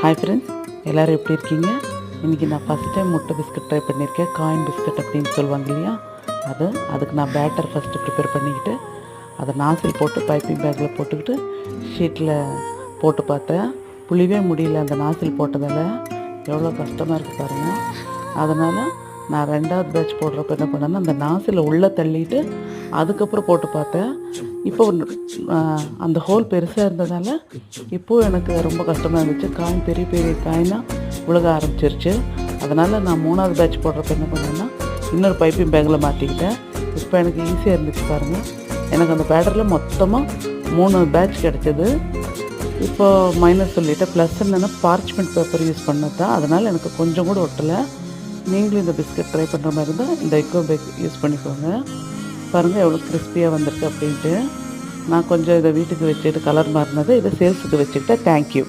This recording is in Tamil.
ஹாய் ஃப்ரெண்ட்ஸ், எல்லோரும் எப்படி இருக்கீங்க? இன்றைக்கி நான் ஃபஸ்ட் டைம் முட்டை பிஸ்கட் ட்ரை பண்ணியிருக்கேன். காயின் பிஸ்கட் அப்படின்னு சொல்லுவாங்க இல்லையா, அதுக்கு நான் பேட்டர் ஃபஸ்ட்டு ப்ரிப்பேர் பண்ணிக்கிட்டு அதை நாசில் போட்டு பைப்பிங் பேக்கில் போட்டுக்கிட்டு ஷீட்டில் போட்டு பார்த்தேன். புளிவே முடியல, அந்த நாசில் போட்டதால் எவ்வளோ கஷ்டமாக இருக்குது பாருங்கள். அதனால் நான் ரெண்டாவது பேட்ச் போடுறப்ப என்ன பண்ணேன்னா, அந்த நாசில் உள்ளே தள்ளிட்டு அதுக்கப்புறம் போட்டு பார்த்தேன். இப்போ அந்த ஹோல் பெருசாக இருந்ததால் இப்போது எனக்கு ரொம்ப கஷ்டமாக இருந்துச்சு. காயின் பெரிய பெரிய காயினாக விழுக ஆரம்பிச்சிருச்சு. அதனால் நான் மூணாவது பேட்ச் போடுறப்ப என்ன பண்ணேன்னா, இன்னொரு பைப்பிங் பேக்கில் மாற்றிக்கிட்டேன். இப்போ எனக்கு ஈஸியாக இருந்துச்சு பாருங்கள். எனக்கு அந்த பேட்டரில் மொத்தமாக 3 பேட்ச் கிடச்சிது. இப்போது மைனஸ் சொல்லிவிட்டேன். ப்ளஸ் என்னென்னா, பார்ச்மெண்ட் பேப்பர் யூஸ் பண்ணது தான், அதனால் எனக்கு கொஞ்சம் கூட ஒட்டலை. நீங்களும் இந்த பிஸ்கட் ட்ரை பண்ணுற மாதிரி இருந்தால் இந்த எக்கோ பேக் யூஸ் பண்ணிக்கோங்க. பாருங்கள் எவ்வளோ கிறிஸ்பியாக வந்திருக்கு அப்படின்ட்டு. நான் கொஞ்சம் இதை வீட்டுக்கு வச்சுட்டு கலர் மாறினது இதை சேல்ஸுக்கு வச்சுக்கிட்டேன். தேங்க்யூ.